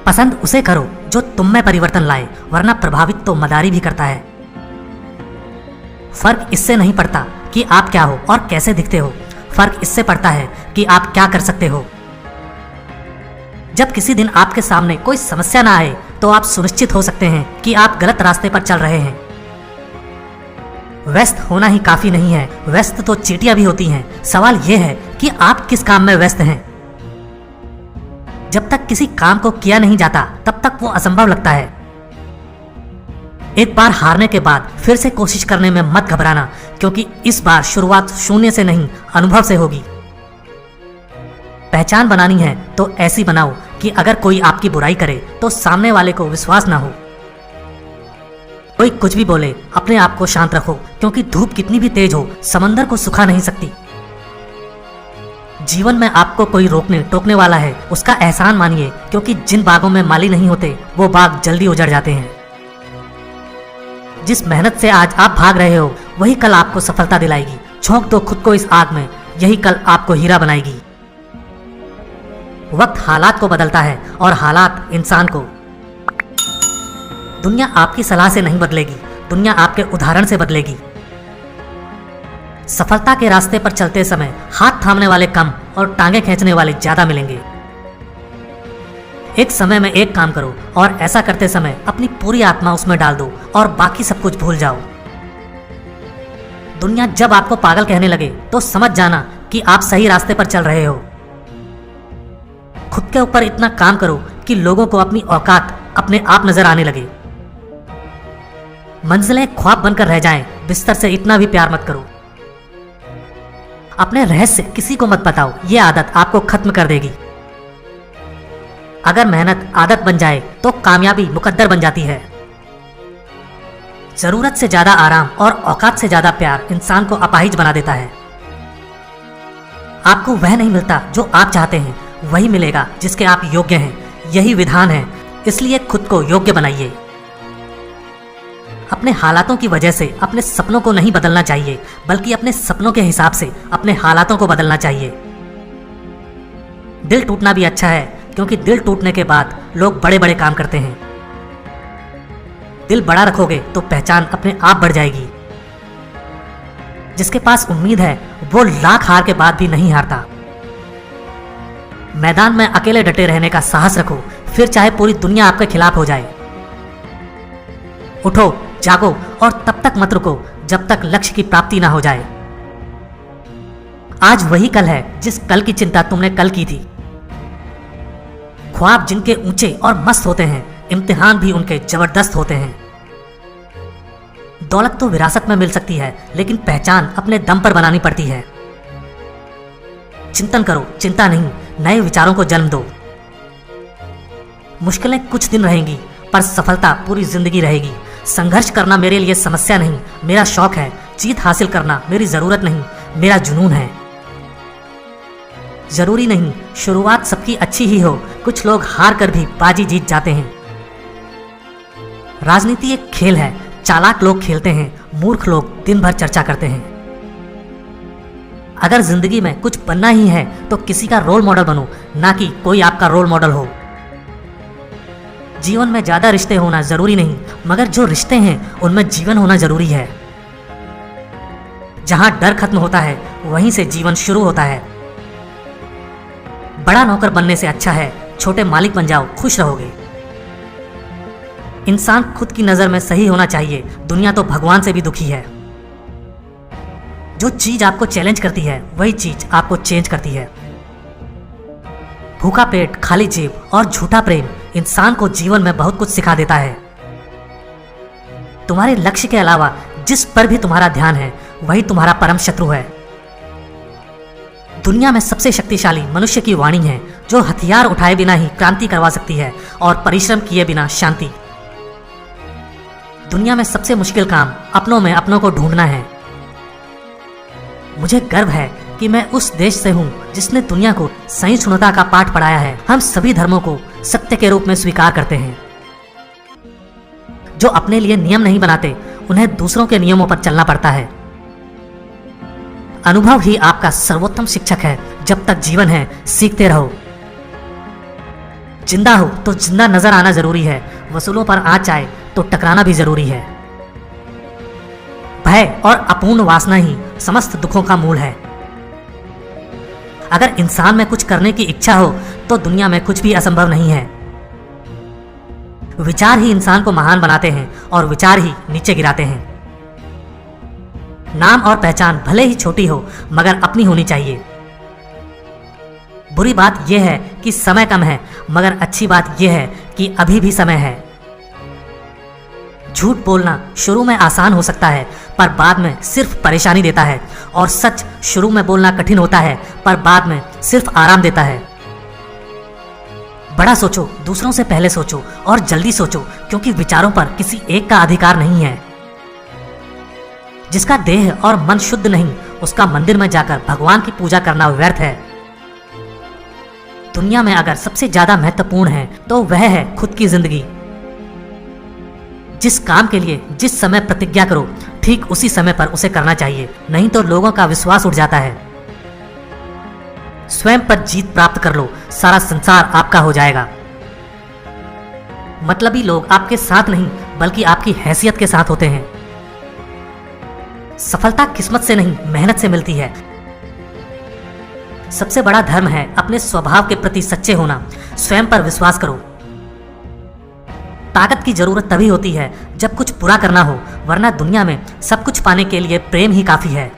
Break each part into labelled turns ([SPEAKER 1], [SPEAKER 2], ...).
[SPEAKER 1] पसंद उसे करो जो तुम में परिवर्तन लाए, वरना प्रभावित तो मदारी भी करता है। फर्क इससे नहीं पड़ता कि आप क्या हो और कैसे दिखते हो, फर्क इससे पड़ता है कि आप क्या कर सकते हो। जब किसी दिन आपके सामने कोई समस्या ना आए तो आप सुनिश्चित हो सकते हैं कि आप गलत रास्ते पर चल रहे हैं। व्यस्त होना ही काफी नहीं है, व्यस्त तो चींटियां भी होती हैं। सवाल यह है कि आप किस काम में व्यस्त हैं। जब तक किसी काम को किया नहीं जाता तब तक वो असंभव लगता है। एक बार हारने के बाद फिर से कोशिश करने में मत घबराना, क्योंकि इस बार शुरुआत शून्य से नहीं, अनुभव से होगी। पहचान बनानी है तो ऐसी बनाओ कि अगर कोई आपकी बुराई करे तो सामने वाले को विश्वास ना हो। कोई कुछ भी बोले, अपने आप को शांत रखो, क्योंकि धूप कितनी भी तेज हो समंदर को सुखा नहीं सकती। जीवन में आपको कोई रोकने टोकने वाला है, उसका एहसान मानिए, क्योंकि जिन बागों में माली नहीं होते वो बाग जल्दी उजड़ जाते हैं। जिस मेहनत से आज आप भाग रहे हो वही कल आपको सफलता दिलाएगी। झोंक दो खुद को इस आग में, यही कल आपको हीरा बनाएगी। वक्त हालात को बदलता है और हालात इंसान को। दुनिया आपकी सलाह से नहीं बदलेगी, दुनिया आपके उदाहरण से बदलेगी। सफलता के रास्ते पर चलते समय हाथ थामने वाले कम और टांगे खींचने वाले ज्यादा मिलेंगे। एक समय में एक काम करो और ऐसा करते समय अपनी पूरी आत्मा उसमें डाल दो और बाकी सब कुछ भूल जाओ। दुनिया जब आपको पागल कहने लगे तो समझ जाना कि आप सही रास्ते पर चल रहे हो। खुद के ऊपर इतना काम करो कि लोगों को अपनी औकात अपने आप नजर आने लगे। मंजिलें ख्वाब बनकर रह जाएं, बिस्तर से इतना भी प्यार मत करो। अपने रहस्य किसी को मत बताओ, ये आदत आपको खत्म कर देगी। अगर मेहनत आदत बन जाए तो कामयाबी मुकद्दर बन जाती है। जरूरत से ज्यादा आराम और औकात से ज्यादा प्यार इंसान को अपाहिज बना देता है। आपको वह नहीं मिलता जो आप चाहते हैं, वही मिलेगा जिसके आप योग्य हैं। यही विधान है, इसलिए खुद को योग्य बनाइए। अपने हालातों की वजह से अपने सपनों को नहीं बदलना चाहिए, बल्कि अपने सपनों के हिसाब से अपने हालातों को बदलना चाहिए। दिल टूटना भी अच्छा है, क्योंकि दिल टूटने के बाद लोग बड़े बड़े काम करते हैं। दिल बड़ा रखोगे तो पहचान अपने आप बढ़ जाएगी। जिसके पास उम्मीद है वो लाख हार के बाद भी नहीं हारता। मैदान में अकेले डटे रहने का साहस रखो, फिर चाहे पूरी दुनिया आपके खिलाफ हो जाए। उठो, जागो और तब तक मत रुको जब तक लक्ष्य की प्राप्ति ना हो जाए। आज वही कल है जिस कल की चिंता तुमने कल की थी। ख्वाब जिनके ऊंचे और मस्त होते हैं, इम्तिहान भी उनके जबरदस्त होते हैं। दौलत तो विरासत में मिल सकती है, लेकिन पहचान अपने दम पर बनानी पड़ती है। चिंतन करो, चिंता नहीं, नए विचारों को जन्म दो। मुश्किलें कुछ दिन रहेंगी, पर सफलता पूरी जिंदगी रहेगी। संघर्ष करना मेरे लिए समस्या नहीं, मेरा शौक है। जीत हासिल करना मेरी जरूरत नहीं, मेरा जुनून है। जरूरी नहीं शुरुआत सबकी अच्छी ही हो, कुछ लोग हार कर भी बाजी जीत जाते हैं। राजनीति एक खेल है, चालाक लोग खेलते हैं, मूर्ख लोग दिन भर चर्चा करते हैं। अगर जिंदगी में कुछ बनना ही है तो किसी का रोल मॉडल बनो, ना कि कोई आपका रोल मॉडल हो। जीवन में ज्यादा रिश्ते होना जरूरी नहीं, मगर जो रिश्ते हैं उनमें जीवन होना जरूरी है। जहां डर खत्म होता है वहीं से जीवन शुरू होता है। बड़ा नौकर बनने से अच्छा है छोटे मालिक बन जाओ, खुश रहोगे। इंसान खुद की नजर में सही होना चाहिए, दुनिया तो भगवान से भी दुखी है। जो चीज आपको चैलेंज करती है वही चीज आपको चेंज करती है। भूखा पेट, खाली जेब और झूठा प्रेम इंसान को जीवन में बहुत कुछ सिखा देता है। तुम्हारे लक्ष्य के अलावा जिस पर भी तुम्हारा ध्यान है वही तुम्हारा परम शत्रु है। दुनिया में सबसे शक्तिशाली मनुष्य की वाणी है, जो हथियार उठाए बिना ही क्रांति करवा सकती है और परिश्रम किए बिना शांति। दुनिया में सबसे मुश्किल काम अपनों में अपनों को ढूंढना है। मुझे गर्व है कि मैं उस देश से हूँ जिसने दुनिया को सहिष्णुता का पाठ पढ़ाया है। हम सभी धर्मों को सत्य के रूप में स्वीकार करते हैं। जो अपने लिए नियम नहीं बनाते उन्हें दूसरों के नियमों पर चलना पड़ता है। अनुभव ही आपका सर्वोत्तम शिक्षक है। जब तक जीवन है सीखते रहो। जिंदा हो तो जिंदा नजर आना जरूरी है, वसूलों पर आँच आए तो टकराना भी जरूरी है। भय और अपूर्ण वासना ही समस्त दुखों का मूल है। अगर इंसान में कुछ करने की इच्छा हो तो दुनिया में कुछ भी असंभव नहीं है। विचार ही इंसान को महान बनाते हैं और विचार ही नीचे गिराते हैं। नाम और पहचान भले ही छोटी हो मगर अपनी होनी चाहिए। बुरी बात यह है कि समय कम है, मगर अच्छी बात यह है कि अभी भी समय है। झूठ बोलना शुरू में आसान हो सकता है पर बाद में सिर्फ परेशानी देता है, और सच शुरू में बोलना कठिन होता है पर बाद में सिर्फ आराम देता है। बड़ा सोचो, दूसरों से पहले सोचो और जल्दी सोचो, क्योंकि विचारों पर किसी एक का अधिकार नहीं है। जिसका देह और मन शुद्ध नहीं, उसका मंदिर में जाकर भगवान की पूजा करना व्यर्थ है। दुनिया में अगर सबसे ज्यादा महत्वपूर्ण है तो वह है खुद की जिंदगी। जिस काम के लिए जिस समय प्रतिज्ञा करो, ठीक उसी समय पर उसे करना चाहिए, नहीं तो लोगों का विश्वास उठ जाता है। स्वयं पर जीत प्राप्त कर लो, सारा संसार आपका हो जाएगा। मतलबी लोग आपके साथ नहीं बल्कि आपकी हैसियत के साथ होते हैं। सफलता किस्मत से नहीं, मेहनत से मिलती है। सबसे बड़ा धर्म है अपने स्वभाव के प्रति सच्चे होना। स्वयं पर विश्वास करो। ताकत की जरूरत तभी होती है जब कुछ बुरा करना हो, वरना दुनिया में सब कुछ पाने के लिए प्रेम ही काफी है।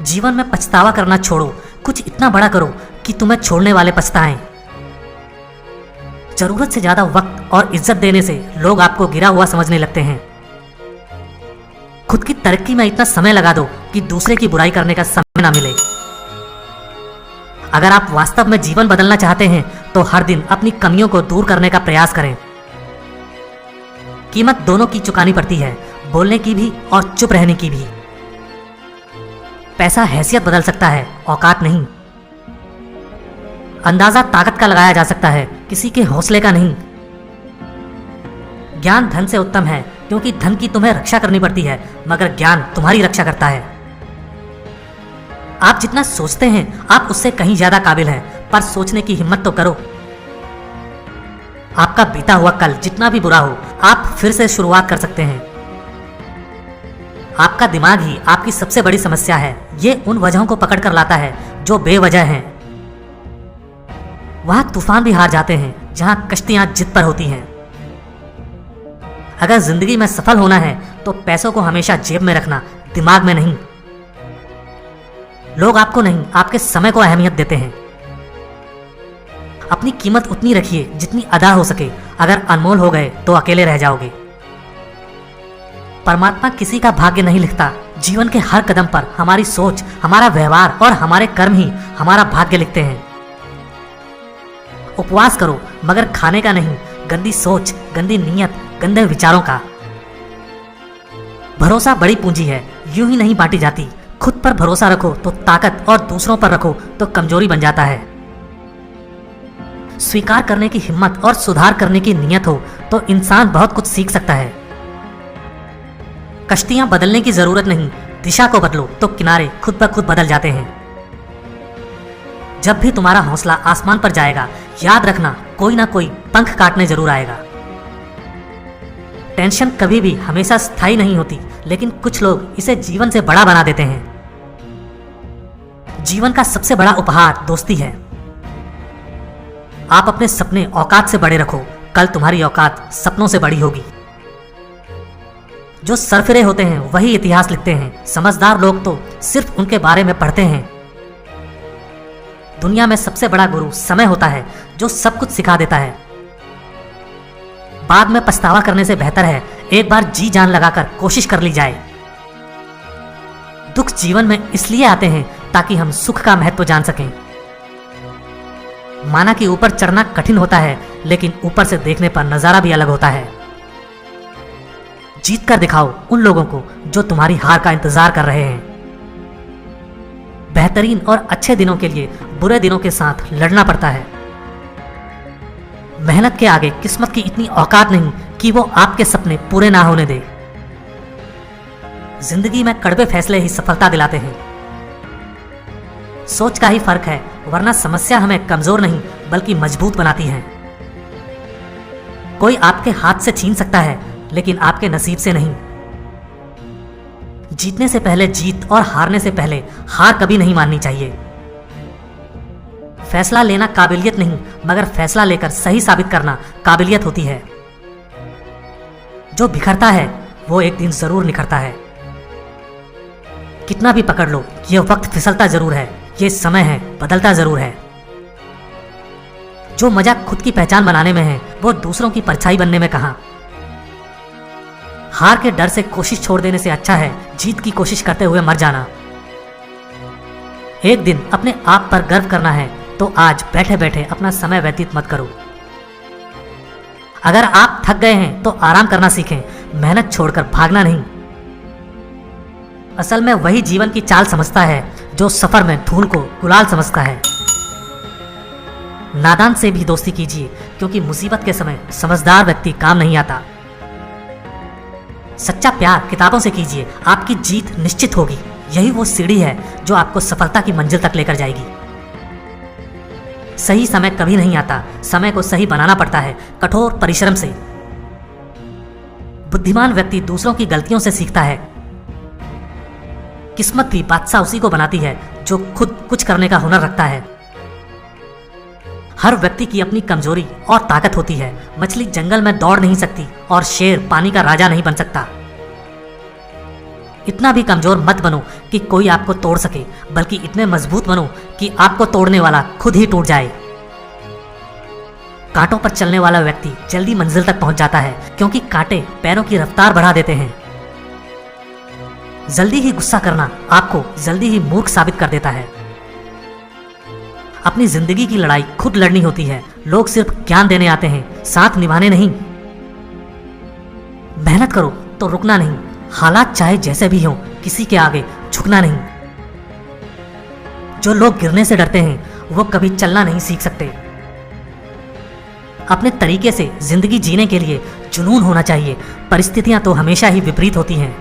[SPEAKER 1] जीवन में पछतावा करना छोड़ो, कुछ इतना बड़ा करो कि तुम्हें छोड़ने वाले पछताएं। जरूरत से ज्यादा वक्त और इज्जत देने से लोग आपको गिरा हुआ समझने लगते हैं। खुद की तरक्की में इतना समय लगा दो कि दूसरे की बुराई करने का समय ना मिले। अगर आप वास्तव में जीवन बदलना चाहते हैं तो हर दिन अपनी कमियों को दूर करने का प्रयास करें। कीमत दोनों की चुकानी पड़ती है, बोलने की भी और चुप रहने की भी। पैसा हैसियत बदल सकता है, औकात नहीं। अंदाजा ताकत का लगाया जा सकता है, किसी के हौसले का नहीं। ज्ञान धन से उत्तम है, क्योंकि धन की तुम्हें रक्षा करनी पड़ती है, मगर ज्ञान तुम्हारी रक्षा करता है। आप जितना सोचते हैं आप उससे कहीं ज्यादा काबिल हैं, पर सोचने की हिम्मत तो करो। आपका बीता हुआ कल जितना भी बुरा हो, आप फिर से शुरुआत कर सकते हैं। आपका दिमाग ही आपकी सबसे बड़ी समस्या है। ये उन वजहों को पकड़ कर लाता है जो बेवजह हैं। वहां तूफान भी हार जाते हैं जहां कश्तियां जिद पर होती हैं। अगर जिंदगी में सफल होना है तो पैसों को हमेशा जेब में रखना, दिमाग में नहीं। लोग आपको नहीं, आपके समय को अहमियत देते हैं। अपनी कीमत उतनी रखिए जितनी अदा हो सके। अगर अनमोल हो गए तो अकेले रह जाओगे। परमात्मा किसी का भाग्य नहीं लिखता। जीवन के हर कदम पर हमारी सोच, हमारा व्यवहार और हमारे कर्म ही हमारा भाग्य लिखते हैं। उपवास करो मगर खाने का नहीं, गंदी सोच, गंदी नीयत, गंदे विचारों का। भरोसा बड़ी पूंजी है, यूं ही नहीं बांटी जाती। खुद पर भरोसा रखो तो ताकत, और दूसरों पर रखो तो कमजोरी बन जाता है। स्वीकार करने की हिम्मत और सुधार करने की नीयत हो तो इंसान बहुत कुछ सीख सकता है। कश्तियां बदलने की जरूरत नहीं, दिशा को बदलो तो किनारे खुद ब खुद बदल जाते हैं। जब भी तुम्हारा हौसला आसमान पर जाएगा, याद रखना कोई ना कोई पंख काटने जरूर आएगा। टेंशन कभी भी हमेशा स्थायी नहीं होती, लेकिन कुछ लोग इसे जीवन से बड़ा बना देते हैं। जीवन का सबसे बड़ा उपहार दोस्ती है। आप अपने सपने औकात से बड़े रखो, कल तुम्हारी औकात सपनों से बड़ी होगी। जो सरफिरे होते हैं वही इतिहास लिखते हैं। समझदार लोग तो सिर्फ उनके बारे में पढ़ते हैं। दुनिया में सबसे बड़ा गुरु समय होता है, जो सब कुछ सिखा देता है। बाद में पछतावा करने से बेहतर है एक बार जी जान लगाकर कोशिश कर ली जाए। दुख जीवन में इसलिए आते हैं ताकि हम सुख का महत्व जान सकें। माना कि ऊपर चढ़ना कठिन होता है, लेकिन ऊपर से देखने पर नजारा भी अलग होता है। जीत कर दिखाओ उन लोगों को जो तुम्हारी हार का इंतजार कर रहे हैं। बेहतरीन और अच्छे दिनों के लिए बुरे दिनों के साथ लड़ना पड़ता है। मेहनत के आगे किस्मत की इतनी औकात नहीं कि वो आपके सपने पूरे ना होने दे। जिंदगी में कड़वे फैसले ही सफलता दिलाते हैं। सोच का ही फर्क है, वरना समस्या हमें कमजोर नहीं बल्कि मजबूत बनाती हैं। कोई आपके हाथ से छीन सकता है, लेकिन आपके नसीब से नहीं। जीतने से पहले जीत और हारने से पहले हार कभी नहीं माननी चाहिए। फैसला लेना काबिलियत नहीं, मगर फैसला लेकर सही साबित करना काबिलियत होती है। जो बिखरता है वो एक दिन जरूर निखरता है। कितना भी पकड़ लो, ये वक्त फिसलता जरूर है, ये समय है बदलता जरूर है। जो मजा खुद की पहचान बनाने में है, वो दूसरों की परछाई बनने में कहां। हार के डर से कोशिश छोड़ देने से अच्छा है जीत की कोशिश करते हुए मर जाना। एक दिन अपने आप पर गर्व करना है तो आज बैठे बैठे अपना समय व्यतीत मत करो। अगर आप थक गए हैं तो आराम करना सीखें, मेहनत छोड़कर भागना नहीं। असल में वही जीवन की चाल समझता है जो सफर में धूल को गुलाल समझता है। नादान से भी दोस्ती कीजिए, क्योंकि मुसीबत के समय समझदार व्यक्ति काम नहीं आता। सच्चा प्यार किताबों से कीजिए, आपकी जीत निश्चित होगी। यही वो सीढ़ी है जो आपको सफलता की मंजिल तक लेकर जाएगी। सही समय कभी नहीं आता, समय को सही बनाना पड़ता है कठोर परिश्रम से। बुद्धिमान व्यक्ति दूसरों की गलतियों से सीखता है। किस्मत भी बादशाह उसी को बनाती है जो खुद कुछ करने का हुनर रखता है। हर व्यक्ति की अपनी कमजोरी और ताकत होती है। मछली जंगल में दौड़ नहीं सकती और शेर पानी का राजा नहीं बन सकता। इतना भी कमजोर मत बनो कि कोई आपको तोड़ सके, बल्कि इतने मजबूत बनो कि आपको तोड़ने वाला खुद ही टूट जाए। कांटों पर चलने वाला व्यक्ति जल्दी मंजिल तक पहुंच जाता है, क्योंकि कांटे पैरों की रफ्तार बढ़ा देते हैं। जल्दी ही गुस्सा करना आपको जल्दी ही मूर्ख साबित कर देता है। अपनी जिंदगी की लड़ाई खुद लड़नी होती है। लोग सिर्फ ज्ञान देने आते हैं, साथ निभाने नहीं। मेहनत करो तो रुकना नहीं। हालात चाहे जैसे भी हों, किसी के आगे झुकना नहीं। जो लोग गिरने से डरते हैं वो कभी चलना नहीं सीख सकते। अपने तरीके से जिंदगी जीने के लिए जुनून होना चाहिए। परिस्थितियां तो हमेशा ही विपरीत होती हैं।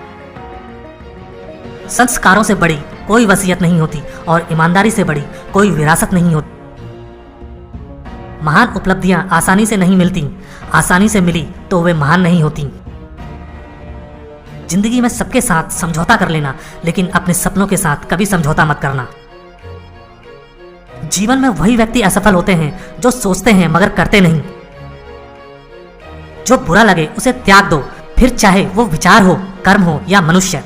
[SPEAKER 1] संस्कारों से बड़ी कोई वसीयत नहीं होती और ईमानदारी से बड़ी कोई विरासत नहीं होती। महान उपलब्धियां आसानी से नहीं मिलती, आसानी से मिली तो वे महान नहीं होती। जिंदगी में सबके साथ समझौता कर लेना, लेकिन अपने सपनों के साथ कभी समझौता मत करना। जीवन में वही व्यक्ति असफल होते हैं जो सोचते हैं मगर करते नहीं। जो बुरा लगे उसे त्याग दो, फिर चाहे वो विचार हो, कर्म हो या मनुष्य।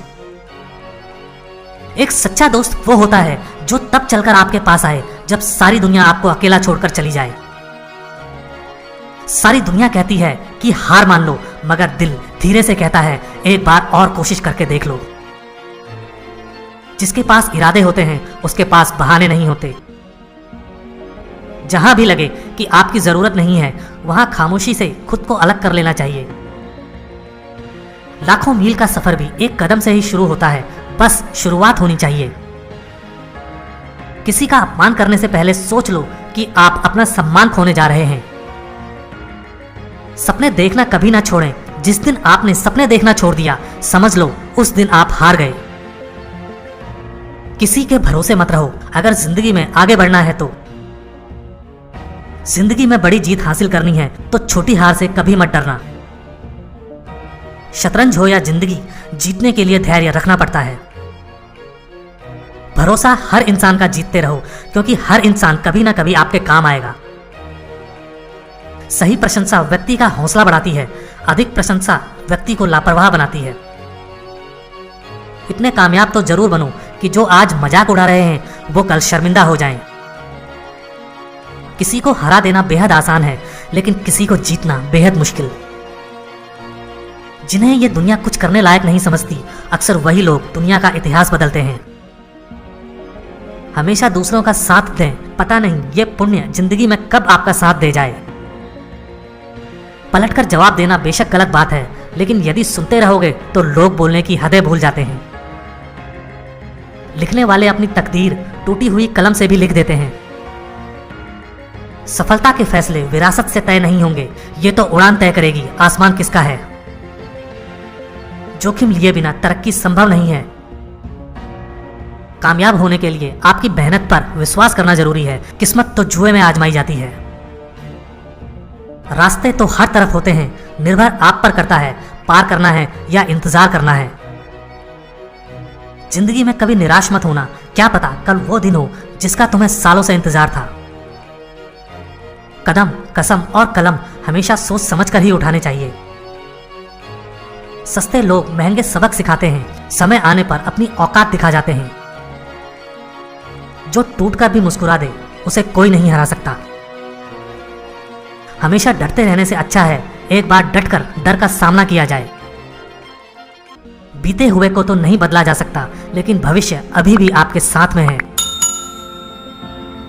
[SPEAKER 1] एक सच्चा दोस्त वो होता है जो तब चलकर आपके पास आए जब सारी दुनिया आपको अकेला छोड़कर चली जाए। सारी दुनिया कहती है कि हार मान लो, मगर दिल धीरे से कहता है एक बार और कोशिश करके देख लो। जिसके पास इरादे होते हैं उसके पास बहाने नहीं होते। जहां भी लगे कि आपकी जरूरत नहीं है, वहां खामोशी से खुद को अलग कर लेना चाहिए। लाखों मील का सफर भी एक कदम से ही शुरू होता है, बस शुरुआत होनी चाहिए। किसी का अपमान करने से पहले सोच लो कि आप अपना सम्मान खोने जा रहे हैं। सपने देखना कभी ना छोड़ें। जिस दिन आपने सपने देखना छोड़ दिया, समझ लो उस दिन आप हार गए। किसी के भरोसे मत रहो। अगर जिंदगी में आगे बढ़ना है तो जिंदगी में बड़ी जीत हासिल करनी है तो छोटी हार से कभी मत डरना। शतरंज हो या जिंदगी, जीतने के लिए धैर्य रखना पड़ता है। भरोसा हर इंसान का जीतते रहो, क्योंकि हर इंसान कभी ना कभी आपके काम आएगा। सही प्रशंसा व्यक्ति का हौसला बढ़ाती है, अधिक प्रशंसा व्यक्ति को लापरवाह बनाती है। इतने कामयाब तो जरूर बनो कि जो आज मजाक उड़ा रहे हैं वो कल शर्मिंदा हो जाएं। किसी को हरा देना बेहद आसान है, लेकिन किसी को जीतना बेहद मुश्किल। जिन्हें ये दुनिया कुछ करने लायक नहीं समझती, अक्सर वही लोग दुनिया का इतिहास बदलते हैं। हमेशा दूसरों का साथ दें, पता नहीं ये पुण्य जिंदगी में कब आपका साथ दे जाए। पलटकर जवाब देना बेशक गलत बात है, लेकिन यदि सुनते रहोगे तो लोग बोलने की हदें भूल जाते हैं। लिखने वाले अपनी तकदीर टूटी हुई कलम से भी लिख देते हैं। सफलता के फैसले विरासत से तय नहीं होंगे, ये तो उड़ान तय करेगी आसमान किसका है। जोखिम लिए बिना तरक्की संभव नहीं है। कामयाब होने के लिए आपकी मेहनत पर विश्वास करना जरूरी है। किस्मत तो जुए में आजमाई जाती है। रास्ते तो हर तरफ होते हैं, निर्भर आप पर करता है पार करना है या इंतजार करना है। जिंदगी में कभी निराश मत होना, क्या पता कल वो दिन हो जिसका तुम्हें सालों से इंतजार था। कदम, कसम और कलम हमेशा सोच समझ कर ही उठाने चाहिए। सस्ते लोग महंगे सबक सिखाते हैं, समय आने पर अपनी औकात दिखा जाते हैं। जो टूटकर भी मुस्कुरा दे उसे कोई नहीं हरा सकता। हमेशा डरते रहने से अच्छा है एक बार डटकर डर का सामना किया जाए। बीते हुए को तो नहीं बदला जा सकता, लेकिन भविष्य अभी भी आपके साथ में है।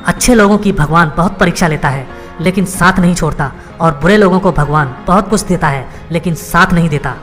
[SPEAKER 1] अच्छे लोगों की भगवान बहुत परीक्षा लेता है लेकिन साथ नहीं छोड़ता, और बुरे लोगों को भगवान बहुत कुछ देता है लेकिन साथ नहीं देता।